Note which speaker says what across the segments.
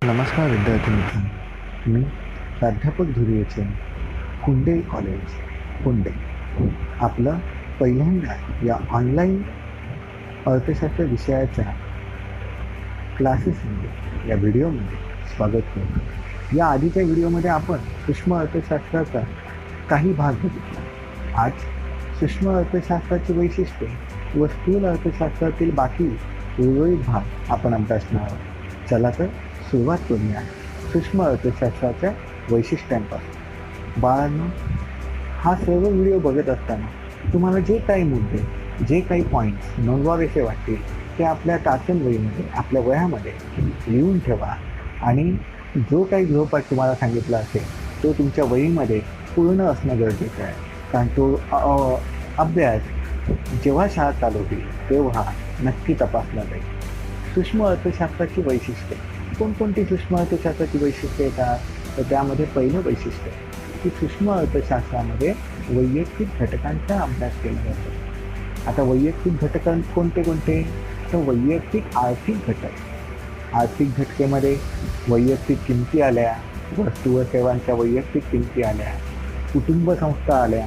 Speaker 1: नमस्कार विद्यार्थी मित्रांनो, मी प्राध्यापक धुरीचे कुंडे कॉलेज कुंडे आपलं पहिल्यांदा या ऑनलाईन अर्थशास्त्र विषयाच्या क्लासेसमध्ये या व्हिडिओमध्ये स्वागत करतो. या आधीच्या व्हिडिओमध्ये आपण सूक्ष्म अर्थशास्त्राचा काही भाग बघितला. आज सूक्ष्म अर्थशास्त्राची वैशिष्ट्ये व स्थूल अर्थशास्त्रातील बाकी उर्वरित भाग आपण अभ्यासणार आहोत. चला तर सुरुवात करूया सूक्ष्म अर्थशास्त्राच्या वैशिष्ट्यांपासून. बाळांनो, हा सर्व व्हिडिओ बघत असताना तुम्हाला जे काही मुद्दे, जे काही पॉईंट्स नोंदवावेसे वाटतील ते आपल्या तासनवहीमध्ये, आपल्या वह्यामध्ये लिहून ठेवा. आणि जो काही गृहपाठ तुम्हाला सांगितला असेल तो तुमच्या वहीमध्ये पूर्ण असणं गरजेचं आहे. कारण तो अभ्यास जेव्हा शाळा चालू होईल तेव्हा नक्की तपासला जाईल. सूक्ष्म अर्थशास्त्राची वैशिष्ट्ये कोणकोणती सूक्ष्म अर्थशास्त्राची वैशिष्ट्ये येतात? तर त्यामध्ये पहिलं वैशिष्ट्य की सूक्ष्म अर्थशास्त्रामध्ये वैयक्तिक घटकांचा अभ्यास केला जातो. आता वैयक्तिक घटक कोणते कोणते? तर वैयक्तिक आर्थिक घटक. आर्थिक घटकेमध्ये वैयक्तिक किमती आल्या, वस्तू व सेवांच्या वैयक्तिक किमती आल्या, कुटुंब संस्था आल्या,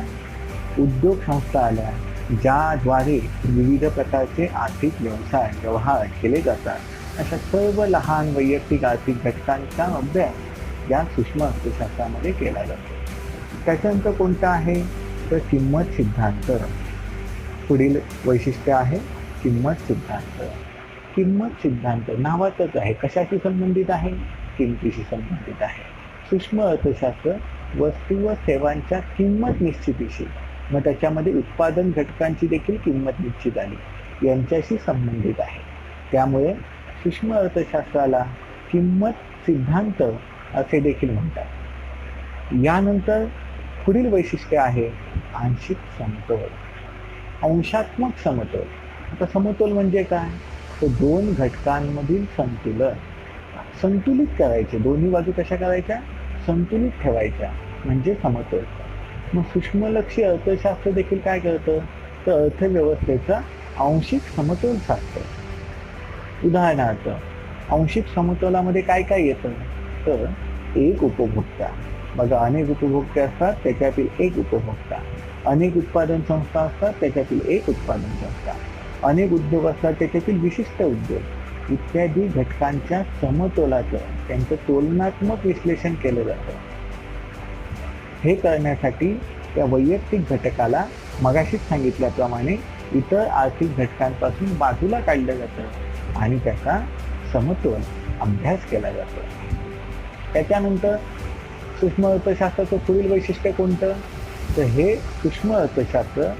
Speaker 1: उद्योग संस्था आल्या, ज्याद्वारे विविध प्रकारचे आर्थिक व्यवहार केले जातात. अशा सर्व लहान वैयक्तिक आर्थिक घटकांचा अभ्यास या सूक्ष्म अर्थशास्त्रामध्ये केला जातो. त्याच्यानंतर कोणता आहे? तर किंमत सिद्धांत. पुढील वैशिष्ट्य आहे किंमत सिद्धांत. किंमत सिद्धांत नावातच आहे, कशाशी संबंधित आहे? किमतीशी संबंधित आहे. सूक्ष्म अर्थशास्त्र वस्तू व सेवांच्या किंमत निश्चितीशी, मग त्याच्यामध्ये उत्पादन घटकांची देखील किंमत निश्चित आली, यांच्याशी संबंधित आहे. त्यामुळे सूक्ष्म अर्थशास्त्राला किंमत सिद्धांत असे देखील म्हणतात. यानंतर पुढील वैशिष्ट्य आहे आंशिक समतोल, अंशात्मक समतोल. आता समतोल म्हणजे काय? तर दोन घटकांमधील संतुलन संतुलित करायचे. दोन्ही बाजू कशा करायच्या? संतुलित ठेवायच्या, म्हणजे समतोल. मग सूक्ष्मलक्षी अर्थशास्त्र देखील काय करतं? तर अर्थव्यवस्थेचा आंशिक समतोल साधतं. उदाहरणार्थ, आंशिक समतोलामध्ये काय काय येतं? तर एक उपभोक्ता. बघा, अनेक उपभोक्ते असतात, त्याच्यातील एक उपभोक्ता. अनेक उत्पादन संस्था असतात, त्याच्यातील एक उत्पादन संस्था. अनेक उद्योग असतात, त्याच्यातील विशिष्ट उद्योग इत्यादी घटकांच्या समतोलाचं, त्यांचं तुलनात्मक विश्लेषण केलं जातं. हे करण्यासाठी त्या वैयक्तिक घटकाला मगाशीच सांगितल्याप्रमाणे इतर आर्थिक घटकांपासून बाजूला काढलं जातं आणि त्याचा समतोल अभ्यास केला जातो. त्याच्यानंतर सूक्ष्म अर्थशास्त्राचं पुढील वैशिष्ट्य कोणतं? तर हे सूक्ष्म अर्थशास्त्र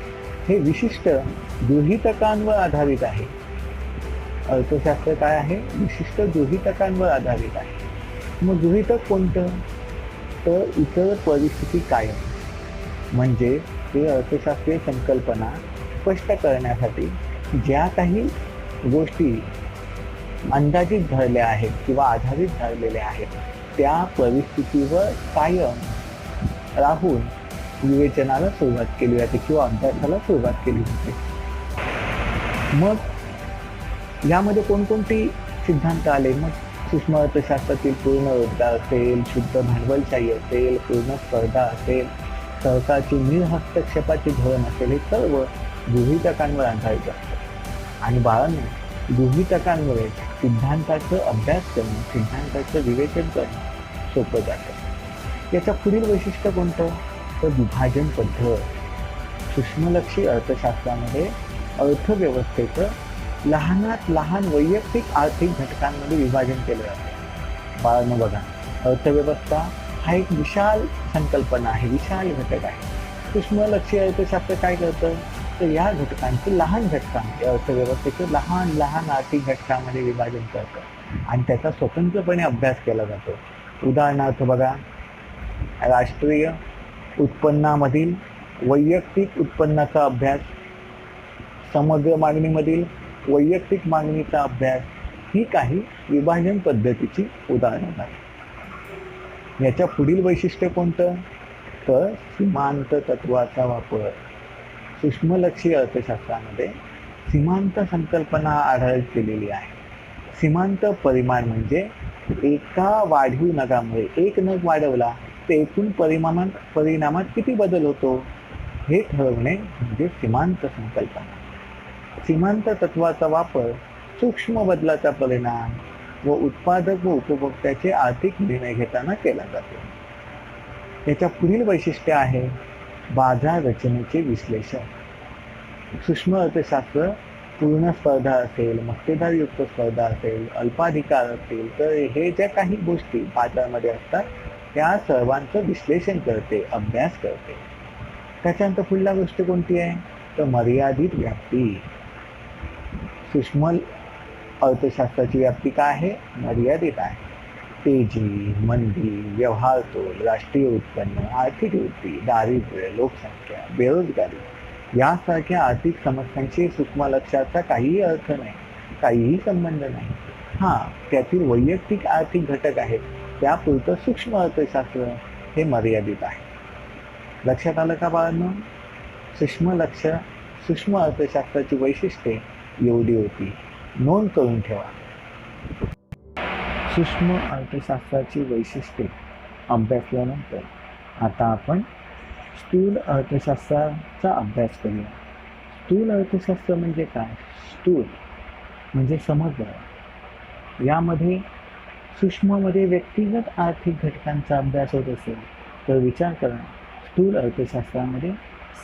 Speaker 1: हे विशिष्ट गृहीतकांवर आधारित आहे. अर्थशास्त्र काय आहे? विशिष्ट गृहीतकांवर आधारित आहे. मग गृहीतक कोणतं? तर इतर परिस्थिती कायम, म्हणजे हे अर्थशास्त्रीय संकल्पना स्पष्ट करण्यासाठी ज्या काही गोष्टी अंदाजित धरल्या आहेत किंवा आधारित धरलेल्या आहेत त्या परिस्थितीवर कायम राहून विवेचनाला सुरुवात केली जाते किंवा अभ्यासाला सुरुवात केली जाते. मग यामध्ये कोणकोणती सिद्धांत आले? मग सूक्ष्म अर्थशास्त्रातील पूर्ण रोजगार असेल, शुद्ध भांडवलशाही असेल, पूर्ण स्पर्धा असेल, सरकारची निर्हस्तक्षेपाचे धोरण असेल, हे सर्व गृहीतकांवर आधारित असतं. आणि बाळांनो, गृहीतकांमुळे सिद्धांताचं अभ्यास करणं, सिद्धांताचं विवेचन करणं सोपं जातं. याच्या पुढील वैशिष्ट्य कोणतं? तर विभाजन पद्धत. सूक्ष्मलक्षी अर्थशास्त्रामध्ये अर्थव्यवस्थेचं लहानात लहान वैयक्तिक आर्थिक घटकांमध्ये विभाजन केलं जातं. बाळांनो बघा, अर्थव्यवस्था हा एक विशाल संकल्पना आहे, विशाल घटक आहे. सूक्ष्मलक्षी अर्थशास्त्र काय करतं? तर या घटकांचे लहान घटकांचे, अर्थव्यवस्थेचे लहान लहान आर्थिक घटकांमध्ये विभाजन करतं आणि त्याचा स्वतंत्रपणे अभ्यास केला जातो. उदाहरणार्थ बघा, राष्ट्रीय उत्पन्नामधील वैयक्तिक उत्पन्नाचा अभ्यास, समग्र मागणीमधील वैयक्तिक मागणीचा अभ्यास, ही काही विभाजन पद्धतीची उदाहरणं आहेत. याच्या पुढील वैशिष्ट्य कोणतं? तर सीमांत तत्वाचा वापर. सूक्ष्मलक्षी अर्थशास्त्रामध्ये सीमांत संकल्पना आधारित केलेली आहे. सीमांत परिमाण म्हणजे एका वाढीव नगामुळे एक नग वाढवला तर एकूण परिणामात किती बदल होतो हे ठरवणे म्हणजे सीमांत संकल्पना. सीमांत तत्वाचा वापर सूक्ष्म बदलाचा परिणाम व उत्पादक व उपभोक्त्याचे आर्थिक निर्णय घेताना केला जातो. याच्या पुढील वैशिष्ट्य आहे बाजार रचनेचे विश्लेषण. सूक्ष्म अर्थशास्त्र पूर्ण स्पर्धा असेल, मक्तेदारयुक्त स्पर्धा असेल, अल्पाधिकार असेल, तर हे ज्या काही गोष्टी बाजारामध्ये असतात त्या सर्वांचं विश्लेषण करते, अभ्यास करते. त्याच्यानंतर पुढला गोष्ट कोणती आहे तर मर्यादित व्याप्ती. सूक्ष्म अर्थशास्त्राची व्याप्ती काय आहे मर्यादित आहे. तेजी, मंदी, व्यवहार तोल, राष्ट्रीय उत्पन्न, आर्थिक वृद्धी, दारिद्र्य, लोकसंख्या, बेरोजगारी यासारख्या आर्थिक समस्यांशी सूक्ष्म लक्षाचा काहीही अर्थ नाही, काहीही संबंध नाही. त्यातील वैयक्तिक आर्थिक घटक आहेत त्यापुरतं सूक्ष्म अर्थशास्त्र हे मर्यादित आहे. लक्षात आलं का बाळांनो? सूक्ष्म अर्थशास्त्राची वैशिष्ट्ये एवढी होती, नोंद करून ठेवा. सूक्ष्म अर्थशास्त्राची वैशिष्ट्ये अभ्यासल्यानंतर आता आपण स्थूल अर्थशास्त्राचा अभ्यास करूया. स्थूल अर्थशास्त्र म्हणजे काय? स्थूल म्हणजे समग्र. यामध्ये सूक्ष्ममध्ये व्यक्तिगत आर्थिक घटकांचा अभ्यास होत असेल तर विचार करा, स्थूल अर्थशास्त्रामध्ये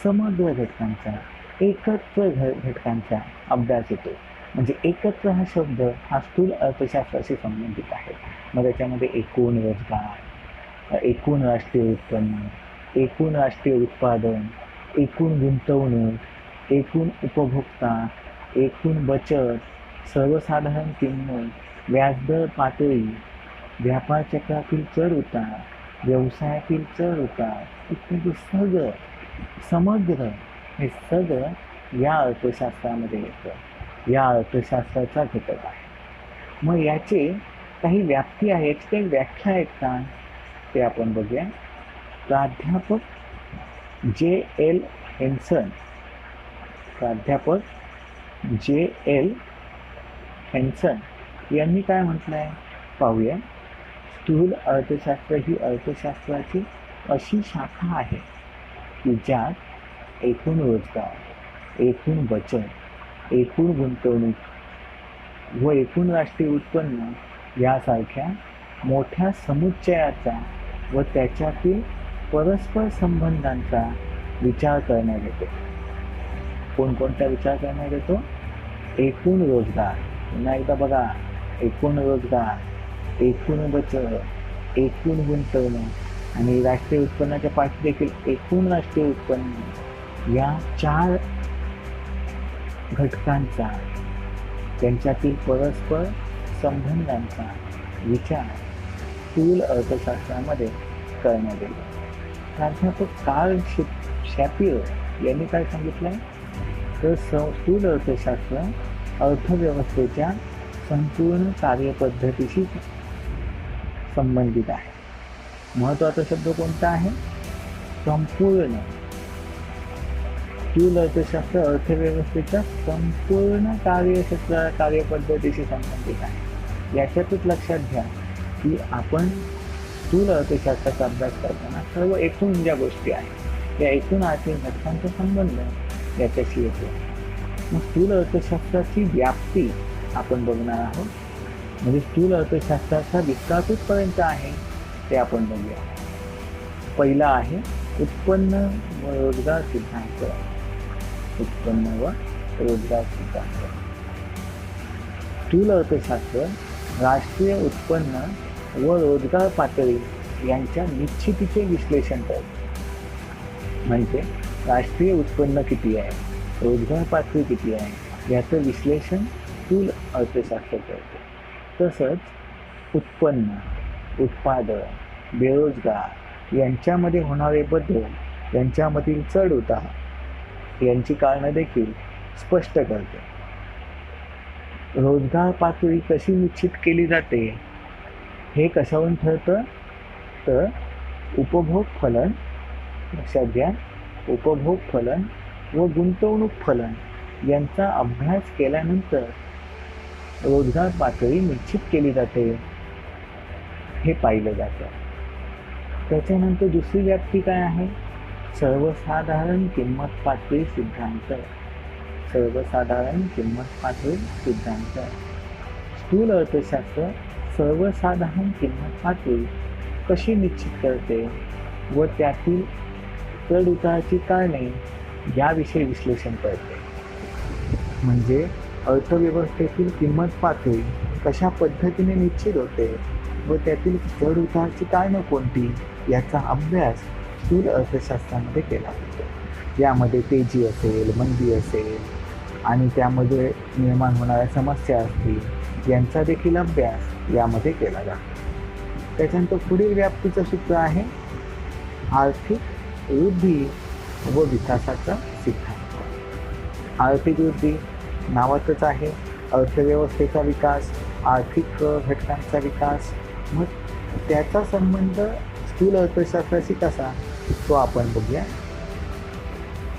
Speaker 1: समग्र घटकांचा, एकत्र घटकांचा अभ्यास होतो. म्हणजे एकत्र हा शब्द हा स्थूल अर्थशास्त्राशी संबंधित आहे. मग त्याच्यामध्ये एकूण रोजगार, एकूण राष्ट्रीय उत्पन्न, एकूण राष्ट्रीय उत्पादन, एकूण गुंतवणूक, एकूण उपभोक्ता, एकूण बचत, सर्वसाधारण किंमत, व्याजदर पातळी, व्यापार चक्रातील चढ उतार, व्यवसायातील चढ उतार इत्यादी सगळं समग्र हे सगळं या अर्थशास्त्रामध्ये येतं. या अर्थशास्त्राचा घटक आहे. मग याचे काही व्याप्ती आहे, याची काही व्याख्या आहेत का ते आपण बघूया. प्राध्यापक J.L. हेन्सन यांनी काय म्हटलं आहे पाहूया. स्थूल अर्थशास्त्र ही अर्थशास्त्राची अशी शाखा आहे की ज्यात एकूण रोजगार, एकूण बचत, एकूण गुंतवणूक व एकूण राष्ट्रीय उत्पन्न यासारख्या मोठ्या समुच्चयाचा व त्याच्यातील परस्पर संबंधांचा विचार करण्यात येतो. कोणकोणता विचार करण्यात येतो? एकूण रोजगार, पुन्हा एकदा बघा, एकूण रोजगार, एकूण बचत, एकूण गुंतवणूक आणि राष्ट्रीय उत्पन्नाच्या पाठी देखील एकूण राष्ट्रीय उत्पन्न या 4 घटकांचा, त्यांच्यातील परस्पर संबंधांचा विचार स्थूल अर्थशास्त्रामध्ये करण्यात येतो. प्राध्यापक कार्ल शॅपियर यांनी काय सांगितलंय तर स्थूल अर्थशास्त्र अर्थव्यवस्थेच्या संपूर्ण कार्यपद्धतीशी संबंधित आहे. महत्त्वाचा शब्द कोणता आहे? संपूर्ण. स्थूल अर्थशास्त्र अर्थव्यवस्थेच्या संपूर्ण कार्यपद्धतीशी संबंधित आहे. याच्यातच लक्षात घ्या की आपण स्थूल अर्थशास्त्राचा अभ्यास करताना सर्व एकूण ज्या गोष्टी आहेत त्या एकूण आर्थिक घटकांचा संबंध याच्याशी येतो. मग स्थूल अर्थशास्त्राची व्याप्ती आपण बघणार आहोत. म्हणजे स्थूल अर्थशास्त्राचा विस्तार कुठपर्यंत आहे ते आपण बघूया. पहिला आहे उत्पन्न व रोजगार सिद्धांत. उत्पन्न व रोजगार सिद्धांत. स्थूल अर्थशास्त्र राष्ट्रीय उत्पन्न व रोजगार पातळी यांच्या निश्चितीचे विश्लेषण करते. म्हणजे राष्ट्रीय उत्पन्न किती आहे, रोजगार पातळी किती आहे याचं विश्लेषण स्थूल अर्थशास्त्र करते. तसंच उत्पन्न, उत्पादन, बेरोजगार यांच्यामध्ये होणारे बदल, यांच्यामधील चढ उतार यांची कारणं देखील स्पष्ट करते. रोजगार पातळी कशी निश्चित केली जाते हे कशावरून ठरतं तर उपभोग फलन, लक्षात घ्या, उपभोग फलन व गुंतवणूक फलन यांचा अभ्यास केल्यानंतर रोजगार पातळी निश्चित केली जाते. हे पाहिलं जातं. त्याच्यानंतर दुसरी व्याप्ती काय आहे? सर्वसाधारण किंमत पातळी सिद्धांत. सर्वसाधारण किंमत पातळी सिद्धांत. स्थूल अर्थशास्त्र सर्वसाधारण किंमत पातळी कशी निश्चित करते व त्यातील चढ उताराची कारणे याविषयी विश्लेषण करते. म्हणजे अर्थव्यवस्थेतील किंमत पातळी कशा पद्धतीने निश्चित होते व त्यातील चढ उताराची कारणं कोणती याचा अभ्यास स्थूल अर्थशास्त्रामध्ये केला जातो. यामध्ये तेजी असेल, मंदी असेल आणि त्यामध्ये निर्माण होणाऱ्या समस्या असतील यांचा देखील अभ्यास यामध्ये केला जातो. त्याच्यानंतर पुढील व्याप्तीचं सूत्र आहे आर्थिक वृद्धी व विकासाचा सिद्धांत. आर्थिक वृद्धी नावातच आहे, अर्थव्यवस्थेचा विकास, आर्थिक घटकांचा विकास. मग त्याचा संबंध स्थूल अर्थशास्त्राशी कसा तो आपण बघूया.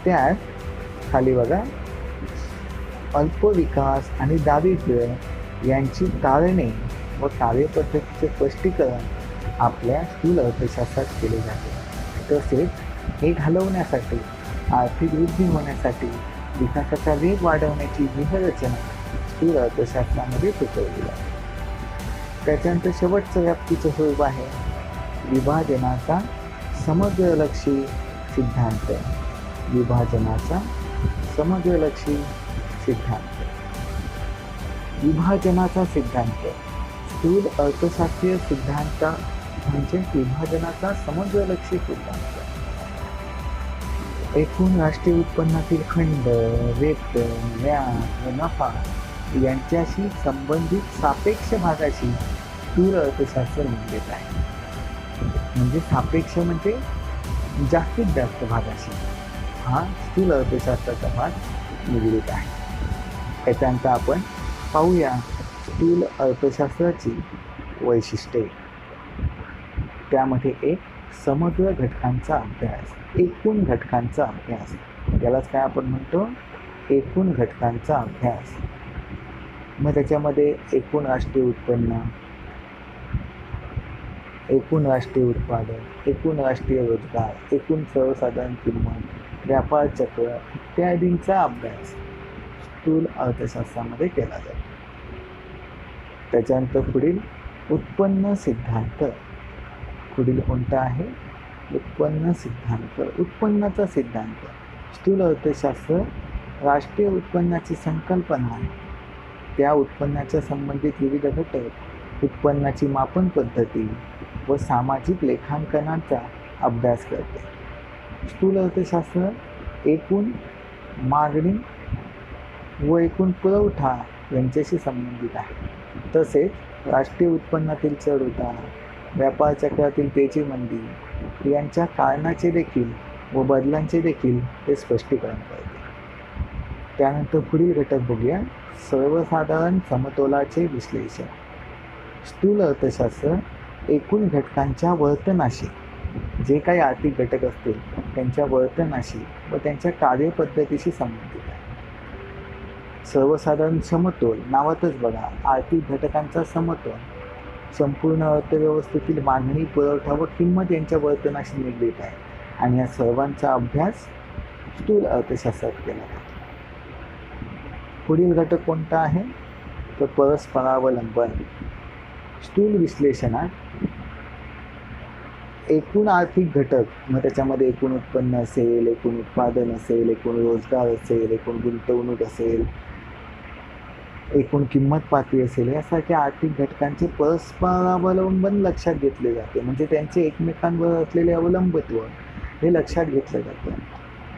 Speaker 1: त्यात खाली बघा, अल्प विकास आणि दारिद्र्य यांची कारणे व कार्यपद्धतीचे स्पष्टीकरण आपल्या स्थूल अर्थशास्त्रात केले जाते. तसेच हे घालवण्यासाठी, आर्थिक वृद्धी होण्यासाठी, विकासाचा वेग वाढवण्याची व्यूहरचना स्थूल अर्थशास्त्रामध्ये सुचवली जाते. त्याच्यानंतर शेवटचं व्याप्तीचं स्वरूप आहे विभाजनाचा समग्रलक्षी सिद्धांत. विभाजनाचा समग्रलक्षी सिद्धांत. विभाजनाचा सिद्धांत स्थूल अर्थशास्त्रीय सिद्धांत म्हणजे विभाजनाचा समग्रलक्षी सिद्धांत. एकूण राष्ट्रीय उत्पन्नातील खंड, वेतन, व्याज व नफा यांच्याशी संबंधित सापेक्ष भागाशी स्थूल अर्थशास्त्र निगडीत आहे. म्हणजे सापेक्ष म्हणजे जास्तीत जास्त भागाशी हा स्थूल अर्थशास्त्राचा भाग निगडीत आहे. त्याच्यानंतर आपण पाहूया स्थूल अर्थशास्त्राची वैशिष्ट्ये. त्यामध्ये एक समग्र घटकांचा अभ्यास, एकूण घटकांचा अभ्यास. यालाच काय आपण म्हणतो? एकूण घटकांचा अभ्यास. मग त्याच्यामध्ये एकूण राष्ट्रीय उत्पन्न, एकूण राष्ट्रीय उत्पादन, एकूण राष्ट्रीय रोजगार, एकूण सर्वसाधारण किंमत, व्यापार चक्र इत्यादींचा अभ्यास स्थूल अर्थशास्त्रामध्ये केला जातो. त्याच्यानंतर पुढील उत्पन्न सिद्धांत. पुढील कोणता आहे? उत्पन्न सिद्धांत. उत्पन्नाचा सिद्धांत. स्थूल अर्थशास्त्र राष्ट्रीय उत्पन्नाची संकल्पना, त्या उत्पन्नाच्या संबंधित विविध घटक, उत्पन्नाची मापन पद्धती व सामाजिक लेखांकनाचा अभ्यास करते. स्थूल अर्थशास्त्र एकूण मागणी व एकूण पुरवठा यांच्याशी संबंधित आहे. तसेच राष्ट्रीय उत्पन्नातील चढ उतार, व्यापार चक्रातील तेजी मंदी यांच्या कारणाचे देखील व बदलांचे देखील ते स्पष्टीकरण करते. त्यानंतर पुढील घटक बघूया, सर्वसाधारण समतोलाचे विश्लेषण. स्थूल अर्थशास्त्र एकूण घटकांच्या वर्तनाशी, जे काही आर्थिक घटक असतील त्यांच्या वर्तनाशी व त्यांच्या कार्यपद्धतीशी संबंधित आहे. सर्वसाधारण समतोल नावातच बघा, आर्थिक घटकांचा समतोल संपूर्ण अर्थव्यवस्थेतील मागणी, पुरवठा व किंमत यांच्या वर्तनाशी निगडीत आहे आणि या सर्वांचा अभ्यास स्थूल अर्थशास्त्रात केला जातो. पुढील घटक कोणता आहे? तर परस्परावलंबन. स्थूल विश्लेषणात एकूण आर्थिक घटक, मग त्याच्यामध्ये एकूण उत्पन्न असेल, एकूण उत्पादन असेल, एकूण रोजगार असेल, एकूण गुंतवणूक असेल, एकूण किंमत पातळी असेल, यासारख्या आर्थिक घटकांचे परस्परावलंबन लक्षात घेतले जाते. म्हणजे त्यांचे एकमेकांवर असलेले अवलंबित्व हे लक्षात घेतलं जातं.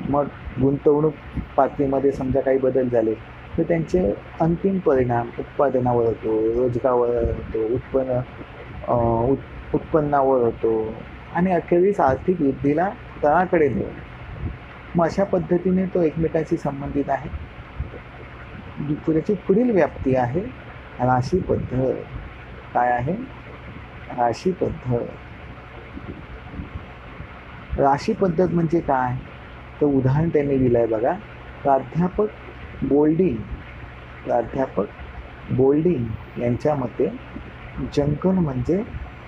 Speaker 1: मग गुंतवणूक पातळीमध्ये समजा काही बदल झाले तर त्यांचे अंतिम परिणाम उत्पादनावर होतो, रोजगारावर होतो, उत्पन्नावर होतो आणि अखेरीस आर्थिक वृद्धीला तळाकडे नेतो. मग अशा पद्धतीने तो एकमेकांशी संबंधित आहे. त्याची पुढील व्याप्ती आहे राशी पद्धत. काय आहे? राशी पद्धत. राशी पद्धत म्हणजे काय? तर उदाहरण त्यांनी दिलं आहे बघा. प्राध्यापक बोल्डिंग यांच्या मते जंकन म्हणजे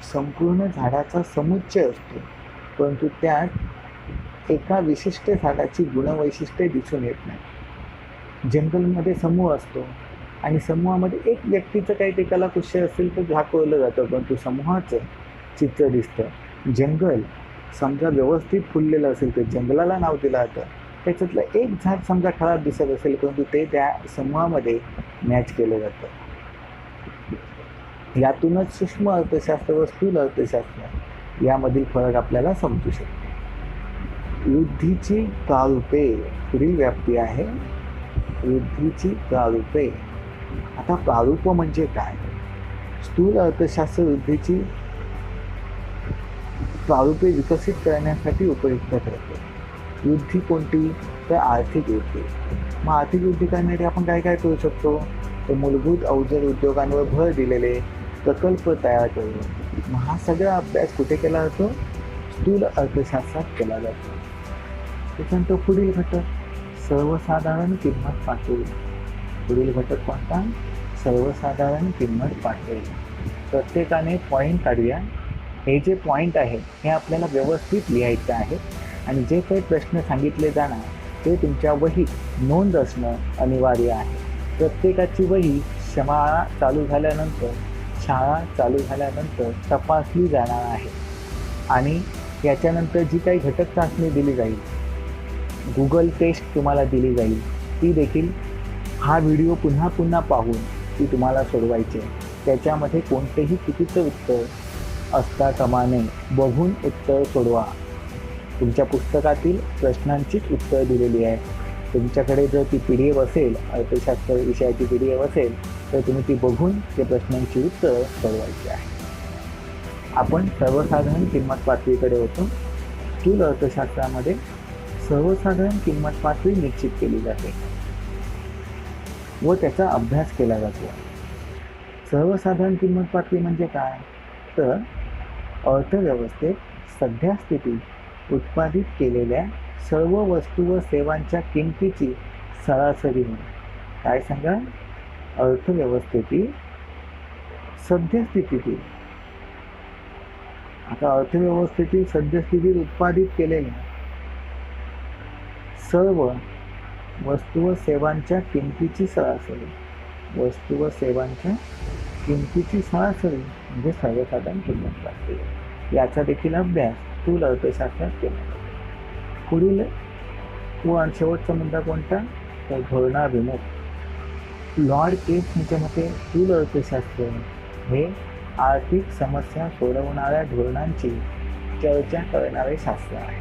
Speaker 1: संपूर्ण झाडाचा समुच्चय असतो, परंतु त्यात एका विशिष्ट झाडाची गुणवैशिष्ट्ये दिसून येत नाही. जंगलमध्ये समूह असतो आणि समूहामध्ये एक व्यक्तीचं काही ते कलाकुशल असेल तर दाखवलं जातं, परंतु समूहाचं चित्र दिसतं. जंगल समजा व्यवस्थित फुललेलं असेल तर जंगलाला नाव दिलं जातं. त्याच्यातलं एक झाड समजा खराब दिसत असेल, परंतु ते त्या समूहामध्ये मॅच केलं जातं. यातूनच सूक्ष्म अर्थशास्त्र व स्थूल अर्थशास्त्र यामधील फरक आपल्याला समजू शकतो. वृद्धीची प्रारूपे पुढील व्याप्ती आहे. वृद्धीची प्रारूपे. आता प्रारूप म्हणजे काय? स्थूल अर्थशास्त्र वृद्धीची प्रारूपे विकसित करण्यासाठी उपयुक्त ठरते. वृद्धी कोणती? तर आर्थिक वृद्धी. मग आर्थिक वृद्धी करण्यासाठी आपण काय काय करू शकतो? तर मूलभूत अवजड उद्योगांवर भर दिलेले प्रकल्प तयार करून. मग हा सगळा अभ्यास कुठे केला जातो? स्थूल अर्थशास्त्रात केला जातो. त्याच्यानंतर पुढील घटक सर्वसाधारण किंमत पातळी. पुढील घटक कोणता? सर्वसाधारण किंमत पातळी. प्रत्येकाने पॉईंट काढूया. हे जे पॉईंट आहेत हे आपल्याला व्यवस्थित लिहायचे आहेत आणि जे काही प्रश्न सांगितले जाणार ते तुमच्या वहीत नोंद असणं अनिवार्य आहे. प्रत्येकाची वही शाळा चालू झाल्यानंतर तपासली जाणार आहे आणि याच्यानंतर जी काही घटक चाचणी दिली जाईल, गुगल टेस्ट तुम्हाला दिली जाईल, ती देखील हा व्हिडिओ पुन्हा पुन्हा पाहून ती तुम्हाला सोडवायची. त्याच्यामध्ये कोणतेही चुकीचं उत्तर असता कामा नये. बघून उत्तर सोडवा. तुमच्या पुस्तकातील प्रश्नांचीच उत्तर दिलेली आहे. तुमच्याकडे जर ती PDF असेल, अर्थशास्त्र विषयाची PDF असेल, तर तुम्ही ती बघून ते प्रश्नांची उत्तर सोडवायची आहे. आपण सर्वसाधारण किंमत पातळीकडे होतो. स्थूल अर्थशास्त्रामध्ये सर्वसाधारण किंमत पातळी निश्चित केली जाते व त्याचा अभ्यास केला जातो. सर्वसाधारण किंमत पातळी म्हणजे काय? तर अर्थव्यवस्थेत सध्या स्थितीत उत्पादित केलेल्या सर्व वस्तू व सेवांच्या किमतीची सरासरी होय. काय सांगा? अर्थव्यवस्थेतील सद्यस्थितीतील, आता अर्थव्यवस्थेतील सद्यस्थितीत उत्पादित केलेल्या सर्व वस्तू व सेवांच्या किमतीची सरासरी. वस्तू व सेवांच्या किमतीची सरासरी म्हणजे सर्वसाधारण किंमत पातळी. याचा देखील अभ्यास स्थूल अर्थशास्त्रात केला जातो. पुढील व शेवटचा मुद्दा कोणता? तर धोरणाभिमुख. लॉर्ड केज यांच्या मते स्थूल अर्थशास्त्र हे आर्थिक समस्या सोडवणाऱ्या धोरणांची चर्चा करणारे शास्त्र आहे.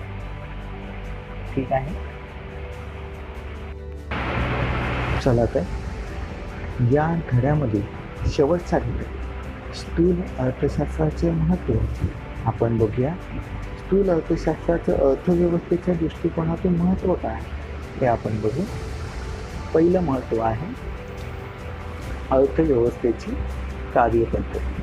Speaker 1: ठीक आहे. चला तर या धड्यामध्ये शेवटचा घटक स्थूल अर्थशास्त्राचे महत्त्व आपण बघूया. स्थूल अर्थशास्त्राचं अर्थव्यवस्थेच्या दृष्टिकोनातून महत्त्व काय हे आपण बघू. पहिलं महत्त्व आहे अर्थव्यवस्थेची कार्यपद्धती.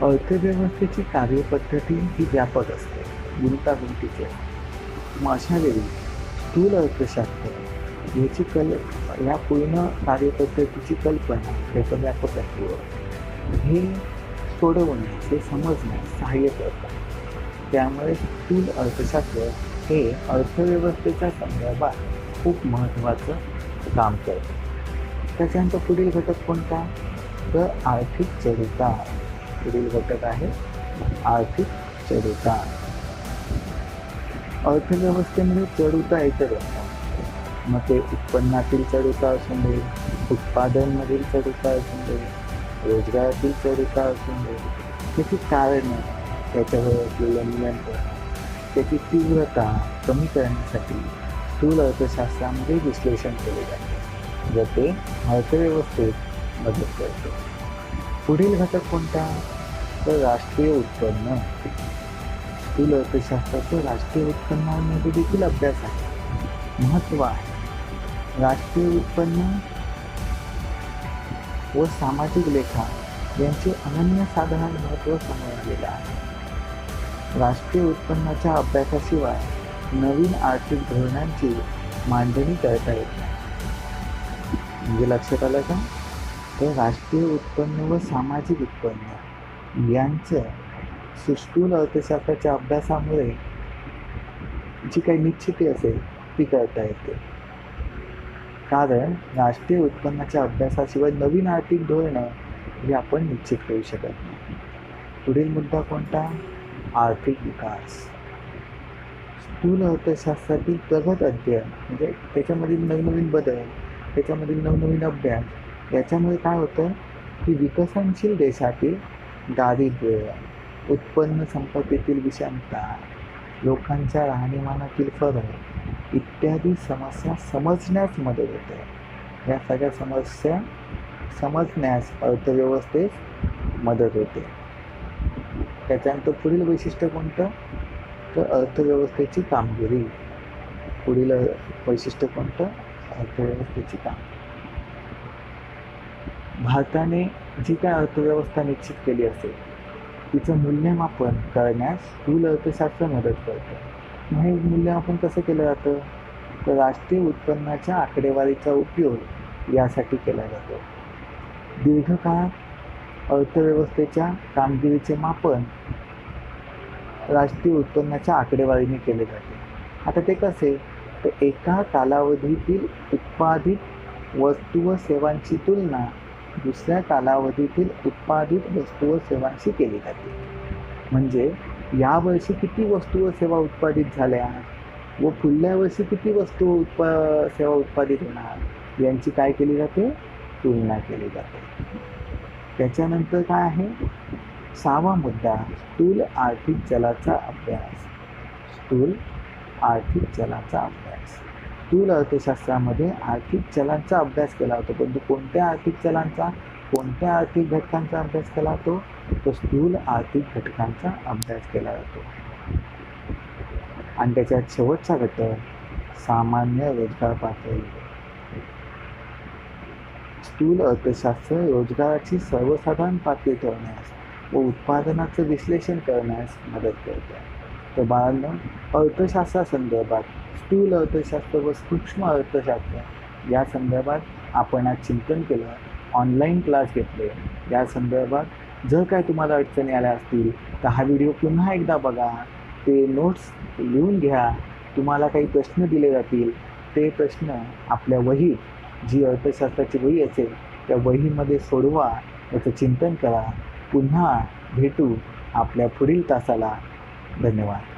Speaker 1: अर्थव्यवस्थेची कार्यपद्धती ही व्यापक असते, गुंतागुंतीची असते. मग अशा वेळी स्थूल अर्थशास्त्र याची या पूर्ण कार्यपद्धतीची कल्पना, त्याचं व्यापकत्व हे सोडवण्यास, हे समजण्यास सहाय्य करतात. त्यामुळे स्थूल अर्थशास्त्र हे अर्थव्यवस्थेच्या संदर्भात खूप महत्त्वाचं काम करतं. त्याच्यानंतर पुढील घटक कोणता? तर आर्थिक चढउतार. पुढील घटक आहे आर्थिक चढउतार. अर्थव्यवस्थेमध्ये चढउतार येतच असतात. मग ते उत्पन्नातील चढउतार असून दे, उत्पादनमधील चढउतार असून दे, रोजगारातील चढउतार असून दे, त्याची कारणं, त्याच्यावर असलेलं नियंत्रण, त्याची तीव्रता कमी करण्यासाठी स्थूल अर्थशास्त्रामध्ये विश्लेषण केले जाते व ते अर्थव्यवस्थेत मदत करते. पुढील घटक कोणता? तर राष्ट्रीय उत्पन्न. स्थूल अर्थशास्त्राचं राष्ट्रीय उत्पन्नामध्ये देखील अभ्यास आहे, महत्त्व आहे. राष्ट्रीय उत्पन्न व सामाजिक लेखा यांचे अनन्यसाधारण महत्त्व समोर आलेलं आहे. राष्ट्रीय उत्पन्नाच्या अभ्यासाशिवाय नवीन आर्थिक धोरणांची मांडणी करता येत नाही. म्हणजे लक्षात आलं का? तर राष्ट्रीय उत्पन्न व सामाजिक उत्पन्न यांचं स्थूल अर्थशास्त्राच्या अभ्यासामुळे जी काही निश्चिती असेल ती करता येते. कारण राष्ट्रीय उत्पन्नाच्या अभ्यासाशिवाय नवीन आर्थिक धोरणं ही आपण निश्चित करू शकत नाही. पुढील मुद्दा कोणता? आर्थिक विकास. स्थूल अर्थशास्त्रातील प्रगत अध्ययन म्हणजे त्याच्यामधील नवनवीन बदल, त्याच्यामधील नवनवीन अभ्यास याच्यामुळे काय होतं की विकसनशील देशातील दारिद्र्य, उत्पन्न संपत्तीतील विषमता, लोकांच्या राहणीमानातील फरक इत्यादी समस्या समजण्यास मदत होते. या सगळ्या समस्या समजण्यास अर्थव्यवस्थेस मदत होते. त्याच्यानंतर पुढील वैशिष्ट्य कोणतं? तर अर्थव्यवस्थेची कामगिरी. पुढील वैशिष्ट्य कोणतं? अर्थव्यवस्थेची कामगिरी. भारताने जी काय अर्थव्यवस्था निश्चित केली असेल तिचं मूल्यमापन करण्यास स्थूल अर्थशास्त्र मदत करतं. हे मूल्यमापन कसं केलं जातं? तर राष्ट्रीय उत्पन्नाच्या आकडेवारीचा उपयोग यासाठी केला जातो. दीर्घकाळ अर्थव्यवस्थेच्या कामगिरीचे मापन राष्ट्रीय उत्पन्नाच्या आकडेवारीने केले जाते. आता ते कसे? तर एका कालावधीतील उत्पादित वस्तू व सेवांची तुलना दुसऱ्या कालावधीतील उत्पादित वस्तू व सेवांशी केली जाते. म्हणजे यावर्षी किती वस्तू व सेवा उत्पादित झाल्या व पुढल्या वर्षी किती वस्तू सेवा उत्पादित होणार यांची काय केली जाते? तुलना केली जाते. त्याच्यानंतर काय आहे? 6वा मुद्दा स्थूल आर्थिक चलाचा अभ्यास. स्थूल आर्थिक चलाचा अभ्यास. स्थूल अर्थशास्त्रामध्ये आर्थिक चलांचा अभ्यास केला होतो. परंतु कोणत्या आर्थिक चलांचा, कोणत्या आर्थिक घटकांचा अभ्यास केला होतो? तो स्थूल आर्थिक घटकांचा अभ्यास केला जातो. आणि त्याच्यात शेवटचा घटक सामान्य रोजगार पातळी. स्थूल अर्थशास्त्र रोजगाराची सर्वसाधारण पातळी ठरवण्यास व उत्पादनाचं विश्लेषण करण्यास मदत करते. तर बाळांनो, अर्थशास्त्रासंदर्भात स्थूल अर्थशास्त्र व सूक्ष्म अर्थशास्त्र या संदर्भात आपण आज चिंतन केलं, ऑनलाईन क्लास घेतले. या संदर्भात जर काय तुम्हाला अडचणी आल्या असतील तर हा व्हिडिओ पुन्हा एकदा बघा, ते नोट्स लिहून घ्या. तुम्हाला काही प्रश्न दिले जातील, ते प्रश्न आपल्या वहीत, जी अर्थशास्त्राची वही असेल त्या वहीमध्ये सोडवा, याचं चिंतन करा. पुन्हा भेटू आपल्या पुढील तासाला. धन्यवाद.